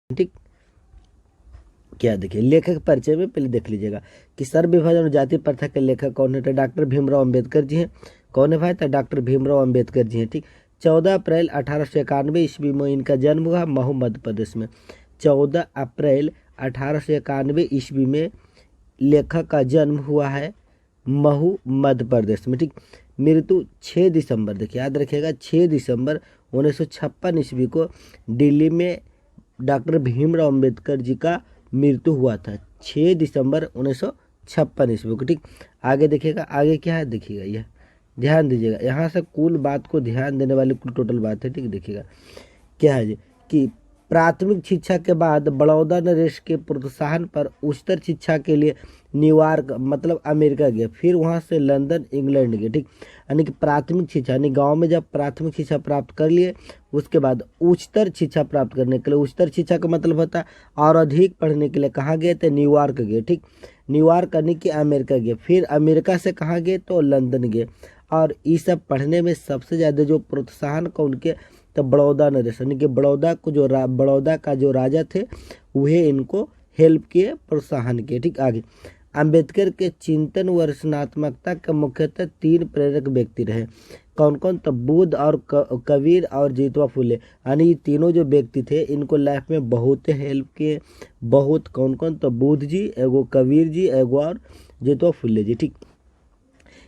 ठीक। क्या देखिए लेखक परिचय में पहले देख लीजिएगा कि सर्व विभाजन और जाति प्रथा के लेखक कौन है, तो डॉक्टर भीमराव अंबेडकर जी हैं। कौन है भाई, तो डॉक्टर भीमराव अंबेडकर जी हैं। ठीक। 14 अप्रैल 1891 ईस्वी में इनका जन्म हुआ महू मध्य प्रदेश में। 14 अप्रैल 1891 ईस्वी में लेखक का जन्म हुआ है महू मध्य प्रदेश में। ठीक। मृत्यु 6 दिसंबर, देखिए याद रखिएगा 6 दिसंबर 1956 ईस्वी को दिल्ली में डॉक्टर भीमराव अंबेडकर जी का मृत्यु हुआ था 6 दिसंबर 1956 ईस्वी को। ठीक। आगे देखिएगा, आगे क्या है देखिएगा, यह ध्यान दीजिएगा, यहाँ से कुल बात को ध्यान देने वाली कुल टोटल बात है। ठीक। देखिएगा क्या है जी कि प्राथमिक शिक्षा के बाद बड़ौदा नरेश के प्रोत्साहन पर उच्चतर शिक्षा के लिए न्यूयॉर्क मतलब अमेरिका गए, फिर वहाँ से लंदन इंग्लैंड गए। ठीक। यानी कि प्राथमिक शिक्षा यानी गांव में जब प्राथमिक शिक्षा प्राप्त कर लिए, उसके बाद उच्चतर शिक्षा प्राप्त करने के लिए, उच्चतर शिक्षा का मतलब होता है और अधिक पढ़ने के लिए कहाँ गए थे, न्यूयॉर्क गए। ठीक। न्यूयॉर्क यानी कि अमेरिका गए, फिर अमेरिका से कहाँ गए तो लंदन गए। और ये सब पढ़ने में सबसे ज़्यादा जो प्रोत्साहन को उनके तो बड़ौदा नरेश यानी कि बड़ौदा को जो बड़ौदा का जो राजा थे वह इनको हेल्प किए, प्रोत्साहन किए। ठीक। आगे अंबेडकर के चिंतन व रचनात्मकता के मुख्यतः 3 प्रेरक व्यक्ति रहे। कौन कौन, तो बुद्ध और कबीर और जीतवा फुले, यानी ये तीनों जो व्यक्ति थे इनको लाइफ में बहुत हेल्प किए, बहुत। कौन कौन, तो बुद्ध जी, एगो कबीर जी, एगो और जीतवा फुले जी। ठीक।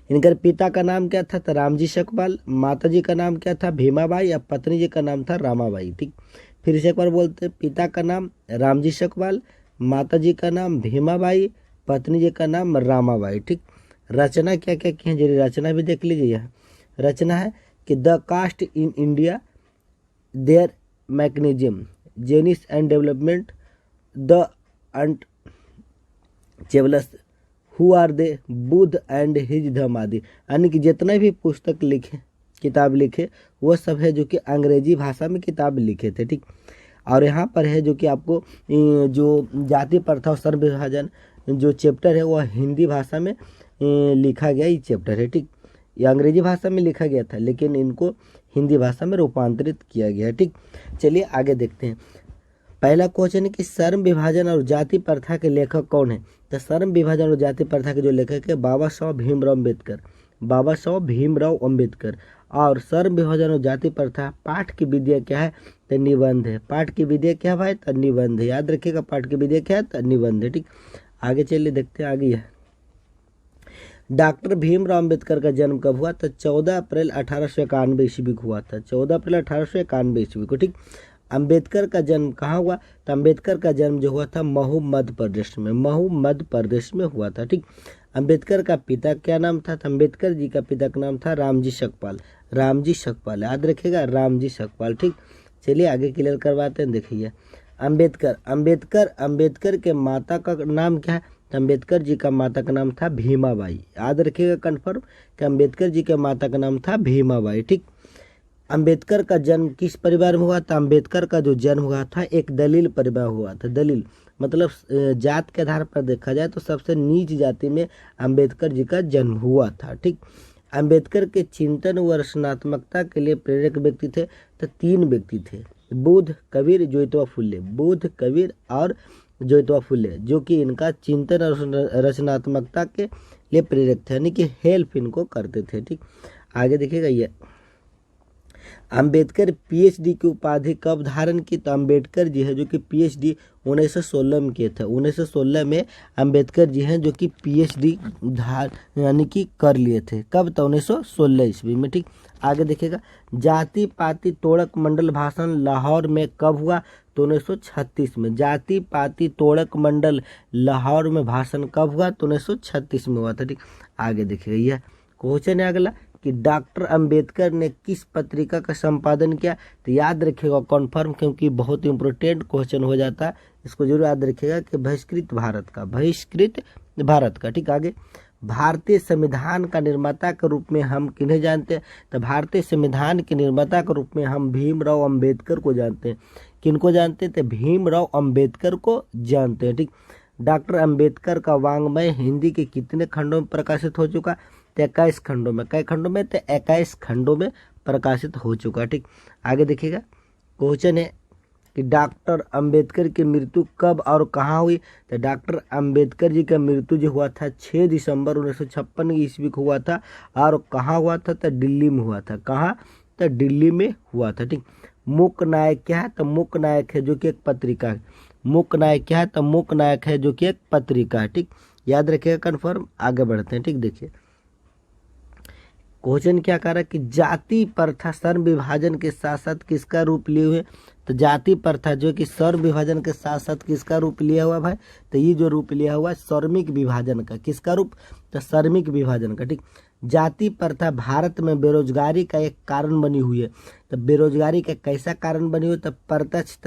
इनके पिता का नाम क्या था, तो रामजी सकपाल। माता जी का नाम क्या था, भीमाबाई। और पत्नी जी का नाम था रामाबाई। ठीक। फिर से एक बार बोलते हैं, पिता का नाम रामजी सकपाल, माता जी का नाम भीमाबाई, पत्नी जी का नाम रामाबाई। ठीक। रचना क्या क्या की है, जरी रचना भी देख लीजिए। यहाँ रचना है कि the caste in India, their mechanism, genesis and development, the untouchables, who are they, Buddha and his dharma आदि। यानी कि जितने भी पुस्तक लिखे, किताब लिखे, वो सब है जो कि अंग्रेजी भाषा में किताब लिखे थे। ठीक। और यहाँ पर है जो कि आपको जो जाति प्रथा और सर्व विभाजन जो चैप्टर है वह हिंदी भाषा में लिखा गया ये चैप्टर है। ठीक। ये अंग्रेजी भाषा में लिखा गया था लेकिन इनको हिंदी भाषा में रूपांतरित किया गया है। ठीक। चलिए आगे देखते हैं। पहला क्वेश्चन है कि श्रम विभाजन और जाति प्रथा के लेखक कौन है, तो श्रम विभाजन और जाति प्रथा के जो लेखक है बाबा साहब भीमराव अम्बेडकर, बाबा साहब भीमराव अम्बेडकर। और श्रम विभाजन और जाति प्रथा पाठ की विद्या क्या है, तो निबंध है। पाठ की विद्या क्या भाई, तो निबंध है। याद रखिएगा पाठ की विद्या क्या है, तो निबंध है। ठीक। आगे चलिए देखते हैं, आगे है डॉक्टर भीमराव अम्बेडकर का जन्म कब हुआ, तो 14 अप्रैल 1891 ईस्वी को हुआ था। 14 अप्रैल 1891 ईस्वी को। ठीक। अंबेडकर का जन्म कहाँ हुआ, तो अंबेडकर का जन्म जो हुआ था महू मध्य प्रदेश में, महू मध्य प्रदेश में हुआ था। ठीक। अंबेडकर का पिता क्या नाम था, तो अंबेडकर जी का पिता का नाम था रामजी सकपाल, रामजी सकपाल। याद रखिएगा रामजी सकपाल। ठीक। चलिए आगे क्लियर करवाते हैं। देखिए अंबेडकर, अंबेडकर के माता का नाम क्या है, तो अंबेडकर जी का माता का नाम था भीमाबाई। याद रखिएगा कन्फर्म कि अंबेडकर जी के माता का नाम था भीमाबाई। ठीक। अंबेडकर का जन्म किस परिवार में हुआ था, अंबेडकर का जो जन्म हुआ था एक दलिल परिवार हुआ था। दलिल मतलब जात के आधार पर देखा जाए तो सबसे नीच जाति में अंबेडकर जी का जन्म हुआ था। ठीक। अंबेडकर के चिंतन व रचनात्मकता के लिए प्रेरक व्यक्ति थे, तो 3 व्यक्ति थे, बुद्ध, कबीर, ज्योतिबा फुले। बुद्ध, कबीर और ज्योतिबा फुले जो कि इनका चिंतन और रचनात्मकता के लिए प्रेरक थे, यानी कि हेल्प इनको करते थे। ठीक। आगे देखिएगा ये अंबेडकर पीएचडी की उपाधि कब धारण की, तो अंबेडकर जी है जो कि पीएचडी 1916 में किए थे। 1916 में अंबेडकर जी हैं जो कि पीएचडी यानी कि कर लिए थे। कब, तो 1916 ईस्वी में। ठीक। आगे देखिएगा जाति पाति तोड़क मंडल भाषण लाहौर में कब हुआ, तो 1936 में। जाति पाति तोड़क मंडल लाहौर में भाषण कब हुआ, तो 1936 में हुआ था। ठीक। आगे देखिएगा यह क्वेश्चन है अगला कि डॉक्टर अंबेडकर ने किस पत्रिका का संपादन किया, तो याद रखिएगा कॉन्फर्म, क्योंकि बहुत इंपॉर्टेंट क्वेश्चन हो जाता है, इसको जरूर याद रखिएगा कि बहिष्कृत भारत का, बहिष्कृत भारत का। ठीक। आगे भारतीय संविधान का निर्माता के रूप में हम किन्हें जानते हैं, तो भारतीय संविधान के निर्माता के रूप में हम भीमराव अंबेडकर को जानते हैं। किनको जानते हैं, तो भीमराव अंबेडकर को जानते हैं। ठीक। डॉक्टर अंबेडकर का वाङ्मय हिंदी के कितने खंडों में प्रकाशित हो चुका, तो 21 खंडों में। कई खंडों में, तो 21 खंडों में प्रकाशित हो चुका। ठीक। आगे देखिएगा क्वेश्चन है कि डॉक्टर अंबेडकर की मृत्यु कब और कहाँ हुई। तो डॉक्टर अंबेडकर जी का मृत्यु जो हुआ था 6 दिसंबर 1956 ईस्वी को हुआ था। और कहाँ हुआ था? तो दिल्ली में हुआ था। कहाँ? तो दिल्ली में हुआ था। ठीक। मूक नायक क्या है? तो मूक नायक है जो कि एक पत्रिका है। मूक नायक क्या है? तो मूक नायक है जो कि एक पत्रिका है। ठीक, याद रखिएगा कन्फर्म। आगे बढ़ते हैं। ठीक, देखिए क्वेश्चन क्या कर रहा है कि जाति प्रथा श्रम विभाजन के साथ साथ किसका रूप लिए हुए। तो जाति प्रथा जो कि श्रम विभाजन के साथ साथ किसका रूप लिया हुआ भाई? तो ये जो रूप लिया हुआ है श्रमिक विभाजन का। किसका रूप? तो श्रमिक विभाजन का। ठीक। जाति प्रथा भारत में बेरोजगारी का एक कारण बनी हुई है। तो बेरोजगारी का कैसा कारण बनी हुई? तो प्रत्यक्ष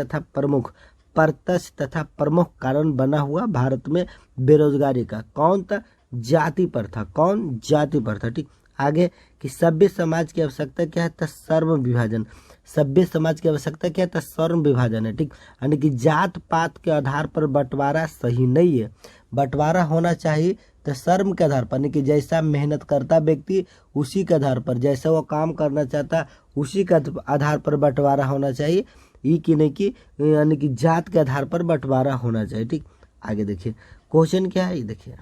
तथा प्रमुख कारण बना हुआ भारत में बेरोजगारी का। कौन था? जाति प्रथा। कौन? जाति प्रथा। ठीक। आगे कि सभ्य समाज की आवश्यकता क्या है? तो श्रम विभाजन। सभ्य समाज की आवश्यकता क्या है? तो श्रम विभाजन है। ठीक, यानी कि जात पात के आधार पर बंटवारा सही नहीं है। बंटवारा होना चाहिए तो श्रम के आधार पर, यानी कि जैसा मेहनत करता व्यक्ति उसी के आधार पर, जैसा वो काम करना चाहता उसी के आधार पर बंटवारा होना चाहिए। ये कि नहीं कि यानी कि जात के आधार पर बंटवारा होना चाहिए। ठीक, आगे देखिए क्वेश्चन क्या है, ये देखिए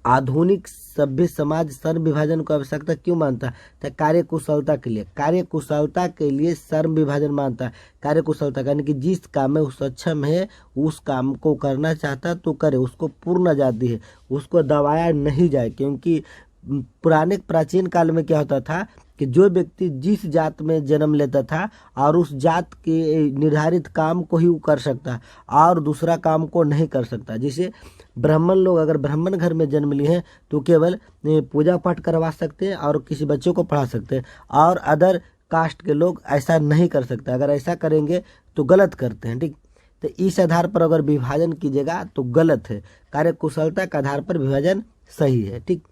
आधुनिक सभ्य समाज श्रम विभाजन को आवश्यकता क्यों मानता है? तो कार्यकुशलता के लिए। कार्यकुशलता के लिए श्रम विभाजन मानता है। कार्यकुशलता यानी कि जिस काम में वो सक्षम है उस काम को करना चाहता तो करे, उसको पूर्ण आजादी है, उसको दबाया नहीं जाए। क्योंकि पुराने प्राचीन काल में क्या होता था कि जो व्यक्ति जिस जात में जन्म लेता था और उस जात के निर्धारित काम को ही वो कर सकता और दूसरा काम को नहीं कर सकता। जैसे ब्राह्मण लोग अगर ब्राह्मण घर में जन्म लिए हैं तो केवल पूजा पाठ करवा सकते हैं और किसी बच्चों को पढ़ा सकते हैं, और अदर कास्ट के लोग ऐसा नहीं कर सकते। अगर ऐसा करेंगे तो गलत करते हैं। ठीक, तो इस आधार पर अगर विभाजन कीजिएगा तो गलत है। कार्यकुशलता के आधार पर विभाजन सही है। ठीक,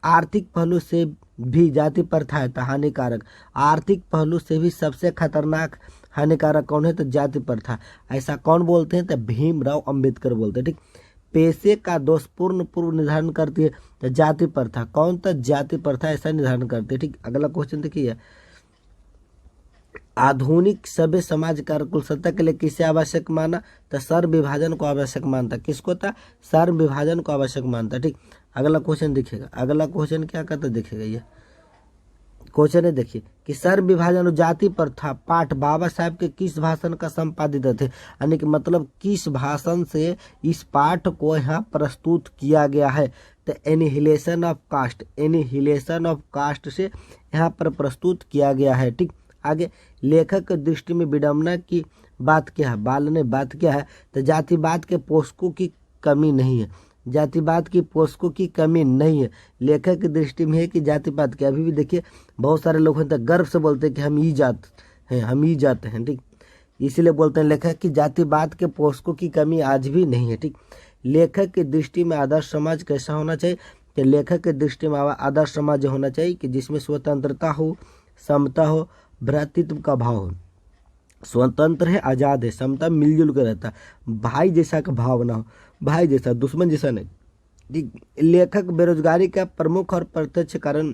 आर्थिक पहलू से भी जाति प्रथा है तो हानिकारक। आर्थिक पहलू से भी सबसे खतरनाक हानिकारक कौन है? तो जाति प्रथा। ऐसा कौन बोलते हैं? तो भीमराव अंबेडकर बोलते हैं। ठीक, पेशे का दोषपूर्ण पूर्व निर्धारण करती है तो जाति प्रथा। कौन? तो जाति प्रथा ऐसा निर्धारण करती है। ठीक, अगला क्वेश्चन देखिए आधुनिक सभ्य समाज कार्यकुशलता के लिए किसे आवश्यक माना? तो श्रम विभाजन को आवश्यक मानता। किसको था? श्रम विभाजन को आवश्यक मानता। ठीक, अगला क्वेश्चन देखिएगा। अगला क्वेश्चन क्या कहता देखिएगा, ये क्वेश्चन है देखिए कि श्रम विभाजन और जाति प्रथा पाठ बाबा साहब के किस भाषण का संपादित थे, यानी कि मतलब किस भाषण से इस पाठ को यहाँ प्रस्तुत किया गया है? तो annihilation of caste. Annihilation of caste से यहाँ पर प्रस्तुत किया गया है। ठीक, आगे लेखक की दृष्टि में विडंबना की बात क्या है? बाल बात क्या है? तो जातिवाद के पोषकों की कमी नहीं है। जातिवाद की पोषकों की कमी नहीं है। लेखक की दृष्टि में है कि जातिवाद के, अभी भी देखिए बहुत सारे लोग हैं तो गर्व से बोलते हैं कि हम ही जात हैं, हम ही जात हैं। ठीक, इसीलिए बोलते हैं लेखक की जातिवाद के पोषकों की कमी आज भी नहीं है। ठीक, लेखक की दृष्टि में आदर्श समाज कैसा होना चाहिए? कि लेखक की दृष्टि में आदर्श समाज होना चाहिए कि जिसमें स्वतंत्रता हो, समता हो, भ्रातृत्व का भाव हो। स्वतंत्र है, आजाद है, समता मिलजुल कर रहता, भाई जैसा का भाव ना हो, भाई जैसा, दुश्मन जैसा नहीं। लेखक बेरोजगारी का प्रमुख और प्रत्यक्ष कारण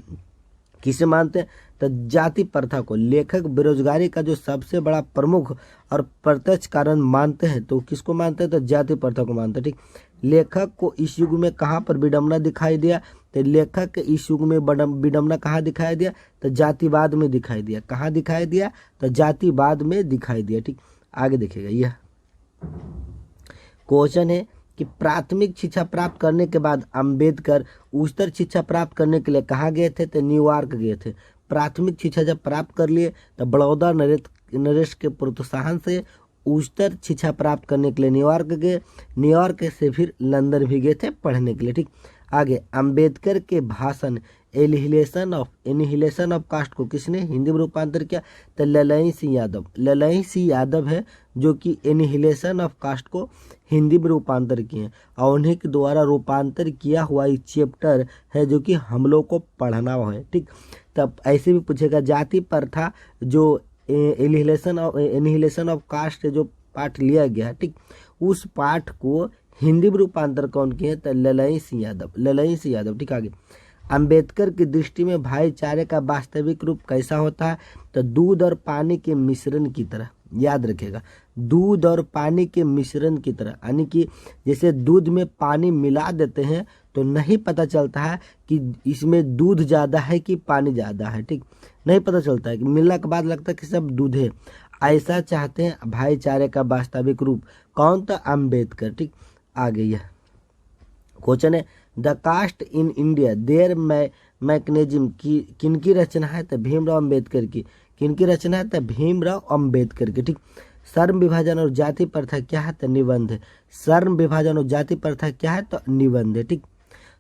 किसे मानते हैं? तो जाति प्रथा को। लेखक बेरोजगारी का जो सबसे बड़ा प्रमुख और प्रत्यक्ष कारण मानते हैं तो किसको मानते हैं? तो जाति प्रथा को मानते हैं। ठीक, लेखक को इस युग में कहाँ पर विडंबना दिखाई दिया? तो लेखक इस युग में विडंबना कहाँ दिखाई दिया? तो जातिवाद में दिखाई दिया। कहाँ दिखाई दिया? तो जातिवाद में दिखाई दिया। ठीक, आगे देखिएगा यह क्वेश्चन है कि प्राथमिक शिक्षा प्राप्त करने के बाद अंबेडकर उच्चतर शिक्षा प्राप्त करने के लिए कहाँ गए थे? तो न्यूयॉर्क गए थे। प्राथमिक शिक्षा जब प्राप्त कर लिए तो बड़ौदा नरेश के प्रोत्साहन से उच्चतर शिक्षा प्राप्त करने के लिए न्यूयॉर्क गए। न्यूयॉर्क से फिर लंदन भी गए थे पढ़ने के लिए। ठीक, आगे अंबेडकर के भाषण एनिहिलेशन ऑफ कास्ट को किसने हिंदी में रूपांतर किया? तो ललई सिंह यादव। ललई सिंह यादव है जो कि एनिहिलेशन ऑफ कास्ट को हिंदी में रूपांतर किए हैं, और उन्हीं के द्वारा रूपांतर किया हुआ एक चैप्टर है जो कि हम लोग को पढ़ना है। ठीक, तब ऐसे भी पूछेगा जाति प्रथा जो एनिहिलेशन ऑफ कास्ट जो पाठ लिया गया है, ठीक, उस पाठ को हिंदी में रूपांतर कौन किए? तो ललई सिंह यादव। ललई सिंह यादव। ठीक, आगे अंबेडकर की दृष्टि में भाईचारे का वास्तविक रूप कैसा होता है? तो दूध और पानी के मिश्रण की तरह। याद रखिएगा। दूध और पानी के मिश्रण की तरह, यानी कि जैसे दूध में पानी मिला देते हैं तो नहीं पता चलता है कि इसमें दूध ज़्यादा है कि पानी ज़्यादा है, ठीक, नहीं पता चलता है कि मिलने के बाद लगता है कि सब दूध है। ऐसा चाहते हैं भाईचारे का वास्तविक रूप। कौन था? अम्बेडकर, ठीक। आगे यह क्वेश्चन है, the caste in India their mechanism की किनकी रचना है? तो भीमराव अम्बेडकर की। किनकी रचना है? तो भीमराव अम्बेडकर की, ठीक। श्रम विभाजन और जाति प्रथा क्या है? तो निबंध है। श्रम विभाजन और जाति प्रथा क्या है? तो निबंध है, ठीक।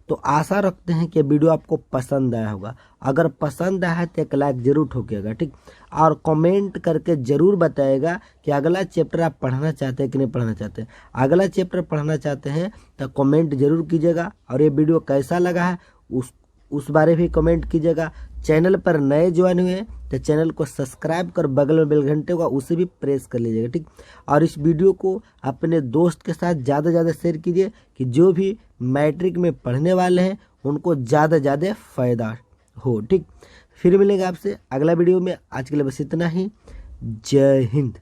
तो आशा रखते हैं कि वीडियो आपको पसंद आया होगा। अगर पसंद आया है तो एक लाइक जरूर ठोकिएगा, ठीक। और कमेंट करके जरूर बताइएगा कि अगला चैप्टर आप पढ़ना चाहते हैं कि नहीं पढ़ना चाहते हैं। अगला चैप्टर पढ़ना चाहते हैं तो कमेंट जरूर कीजिएगा। और ये वीडियो कैसा लगा है उस बारे भी कमेंट कीजिएगा। चैनल पर नए ज्वाइन हुए हैं तो चैनल को सब्सक्राइब कर बगल में बेल घंटे होगा उसे भी प्रेस कर लीजिएगा, ठीक। और इस वीडियो को अपने दोस्त के साथ ज़्यादा से ज़्यादा शेयर कीजिए कि जो भी मैट्रिक में पढ़ने वाले हैं उनको ज़्यादा से ज़्यादा फायदा हो, ठीक। फिर मिलेंगे आपसे अगला वीडियो में। आज के लिए बस इतना ही। जय हिंद।